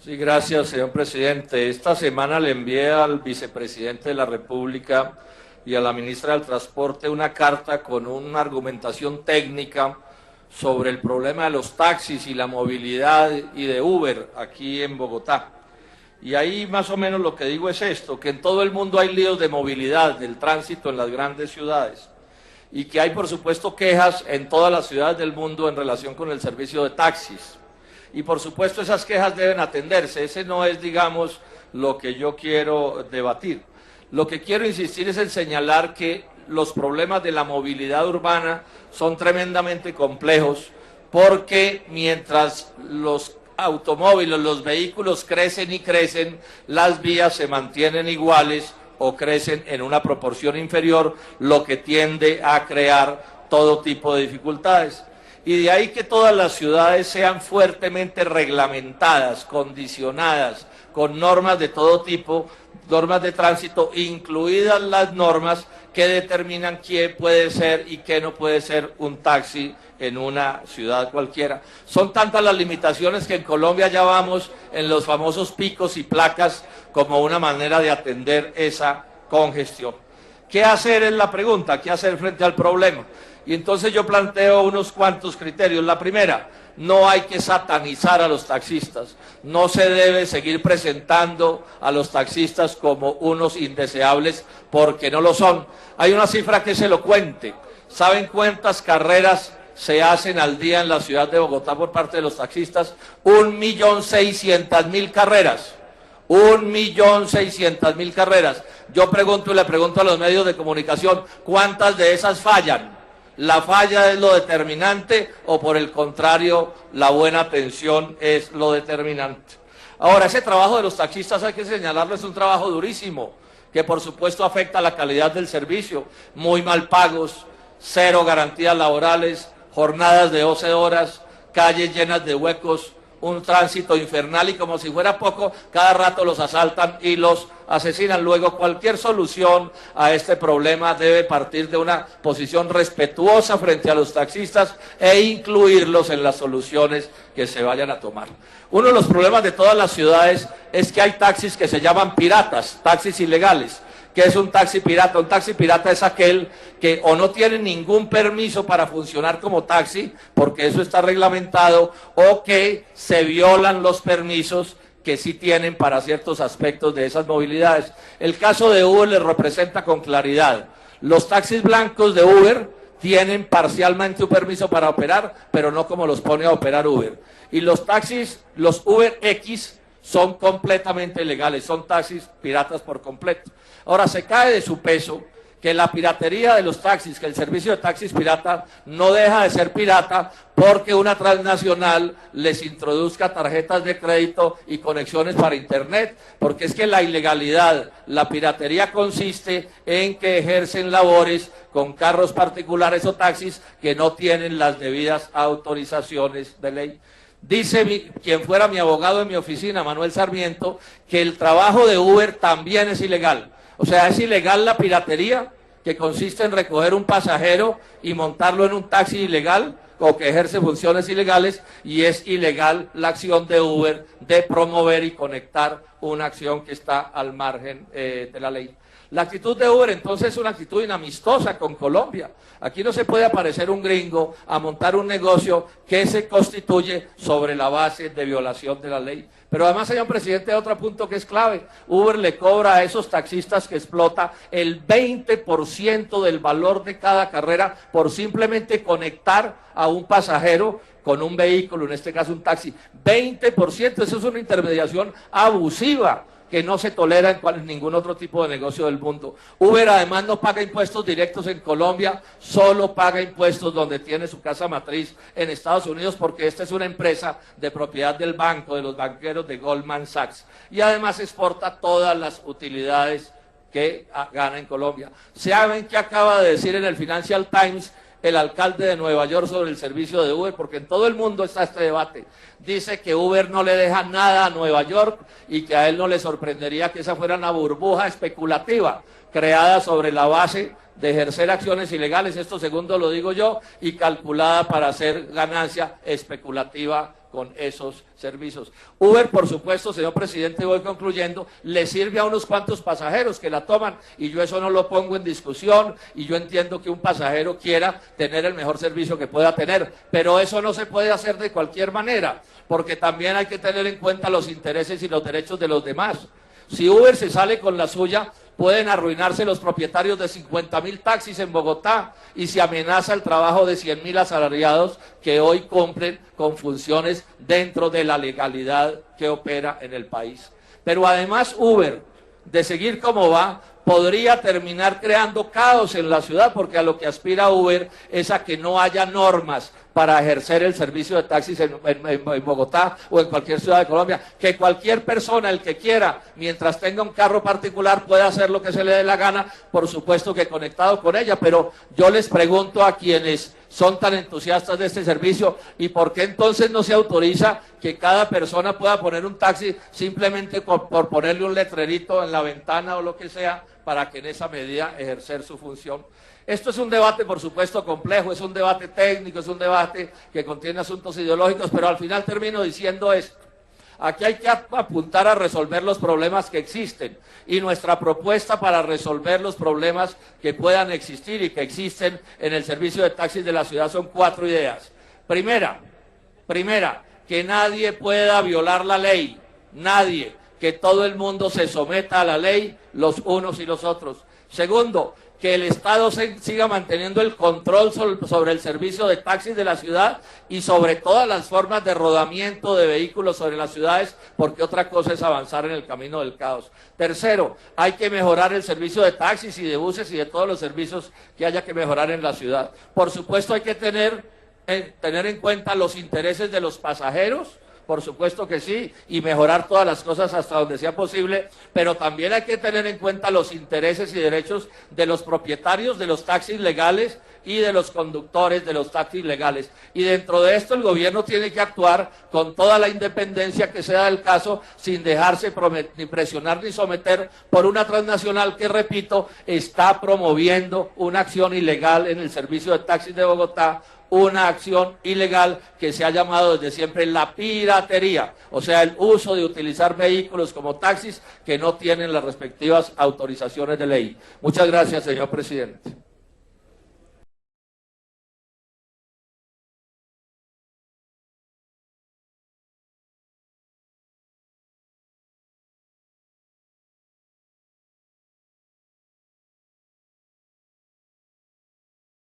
Sí, gracias, señor presidente. Esta semana le envié al vicepresidente de la República y a la ministra del Transporte una carta con una argumentación técnica sobre el problema de los taxis y la movilidad y de Uber aquí en Bogotá. Y ahí más o menos lo que digo es esto, que en todo el mundo hay líos de movilidad, del tránsito en las grandes ciudades, y que hay por supuesto quejas en todas las ciudades del mundo en relación con el servicio de taxis. Y por supuesto esas quejas deben atenderse, ese no es, digamos, lo que yo quiero debatir. Lo que quiero insistir es en señalar que los problemas de la movilidad urbana son tremendamente complejos, porque mientras los automóviles, los vehículos crecen y crecen, las vías se mantienen iguales o crecen en una proporción inferior, lo que tiende a crear todo tipo de dificultades. Y de ahí que todas las ciudades sean fuertemente reglamentadas, condicionadas, con normas de todo tipo, normas de tránsito, incluidas las normas que determinan quién puede ser y qué no puede ser un taxi en una ciudad cualquiera. Son tantas las limitaciones que en Colombia ya vamos en los famosos picos y placas como una manera de atender esa congestión. ¿Qué hacer es la pregunta? ¿Qué hacer frente al problema? Y entonces yo planteo unos cuantos criterios. La primera, no hay que satanizar a los taxistas. No se debe seguir presentando a los taxistas como unos indeseables porque no lo son. Hay una cifra que es elocuente. ¿Saben cuántas carreras se hacen al día en la ciudad de Bogotá por parte de los taxistas? 1.600.000 carreras. 1.600.000 carreras. Yo pregunto y le pregunto a los medios de comunicación, ¿cuántas de esas fallan? ¿La falla es lo determinante o por el contrario la buena atención es lo determinante? Ahora, ese trabajo de los taxistas hay que señalarlo, es un trabajo durísimo, que por supuesto afecta la calidad del servicio, muy mal pagos, cero garantías laborales, jornadas de 12 horas, calles llenas de huecos, un tránsito infernal y como si fuera poco, cada rato los asaltan y los asesinan. Luego, cualquier solución a este problema debe partir de una posición respetuosa frente a los taxistas e incluirlos en las soluciones que se vayan a tomar. Uno de los problemas de todas las ciudades es que hay taxis que se llaman piratas, taxis ilegales. ¿Qué es un taxi pirata? Un taxi pirata es aquel que o no tiene ningún permiso para funcionar como taxi, porque eso está reglamentado, o que se violan los permisos que sí tienen para ciertos aspectos de esas movilidades. El caso de Uber les representa con claridad. Los taxis blancos de Uber tienen parcialmente un permiso para operar, pero no como los pone a operar Uber. Y los taxis, los Uber X, son completamente legales, son taxis piratas por completo. Ahora, se cae de su peso que la piratería de los taxis, que el servicio de taxis pirata no deja de ser pirata porque una transnacional les introduzca tarjetas de crédito y conexiones para internet, porque es que la ilegalidad, la piratería consiste en que ejercen labores con carros particulares o taxis que no tienen las debidas autorizaciones de ley. Dice quien fuera mi abogado en mi oficina, Manuel Sarmiento, que el trabajo de Uber también es ilegal. O sea, es ilegal la piratería, que consiste en recoger un pasajero y montarlo en un taxi ilegal, o que ejerce funciones ilegales, y es ilegal la acción de Uber de promover y conectar una acción que está al margen de la ley. La actitud de Uber entonces es una actitud inamistosa con Colombia. Aquí no se puede aparecer un gringo a montar un negocio que se constituye sobre la base de violación de la ley. Pero además, señor presidente, hay otro punto que es clave. Uber le cobra a esos taxistas que explota el 20% del valor de cada carrera por simplemente conectar a un pasajero con un vehículo, en este caso un taxi. 20%, eso es una intermediación abusiva que no se tolera en ningún otro tipo de negocio del mundo. Uber además no paga impuestos directos en Colombia, solo paga impuestos donde tiene su casa matriz en Estados Unidos, porque esta es una empresa de propiedad del banco, de los banqueros de Goldman Sachs, y además exporta todas las utilidades que gana en Colombia. ¿Saben qué acaba de decir en el Financial Times el alcalde de Nueva York sobre el servicio de Uber? Porque en todo el mundo está este debate. Dice que Uber no le deja nada a Nueva York y que a él no le sorprendería que esa fuera una burbuja especulativa creada sobre la base de ejercer acciones ilegales, esto segundo lo digo yo, y calculada para hacer ganancia especulativa con esos servicios. Uber, por supuesto, señor presidente, voy concluyendo, le sirve a unos cuantos pasajeros que la toman, y yo eso no lo pongo en discusión, y yo entiendo que un pasajero quiera tener el mejor servicio que pueda tener, pero eso no se puede hacer de cualquier manera, porque también hay que tener en cuenta los intereses y los derechos de los demás. Si Uber se sale con la suya, pueden arruinarse los propietarios de 50.000 taxis en Bogotá y se amenaza el trabajo de 100.000 asalariados que hoy cumplen con funciones dentro de la legalidad que opera en el país. Pero además Uber, de seguir como va, podría terminar creando caos en la ciudad, porque a lo que aspira Uber es a que no haya normas para ejercer el servicio de taxis en Bogotá o en cualquier ciudad de Colombia, que cualquier persona, el que quiera, mientras tenga un carro particular, pueda hacer lo que se le dé la gana, por supuesto que conectado con ella, pero yo les pregunto a quienes son tan entusiastas de este servicio, ¿y por qué entonces no se autoriza que cada persona pueda poner un taxi simplemente por ponerle un letrerito en la ventana o lo que sea, para que en esa medida ejercer su función? Esto es un debate, por supuesto, complejo, es un debate técnico, es un debate que contiene asuntos ideológicos, pero al final termino diciendo esto. Aquí hay que apuntar a resolver los problemas que existen, y nuestra propuesta para resolver los problemas que puedan existir y que existen en el servicio de taxis de la ciudad son 4 ideas. Primera, que nadie pueda violar la ley, nadie, que todo el mundo se someta a la ley, los unos y los otros. Segundo, que el Estado siga manteniendo el control sobre el servicio de taxis de la ciudad y sobre todas las formas de rodamiento de vehículos sobre las ciudades, porque otra cosa es avanzar en el camino del caos. Tercero, hay que mejorar el servicio de taxis y de buses y de todos los servicios que haya que mejorar en la ciudad. Por supuesto hay que tener en cuenta los intereses de los pasajeros, por supuesto que sí, y mejorar todas las cosas hasta donde sea posible, pero también hay que tener en cuenta los intereses y derechos de los propietarios de los taxis legales y de los conductores de los taxis legales. Y dentro de esto el gobierno tiene que actuar con toda la independencia que sea del caso, sin dejarse ni presionar ni someter por una transnacional que, repito, está promoviendo una acción ilegal en el servicio de taxis de Bogotá, una acción ilegal que se ha llamado desde siempre la piratería, o sea, el uso de utilizar vehículos como taxis que no tienen las respectivas autorizaciones de ley. Muchas gracias, señor presidente.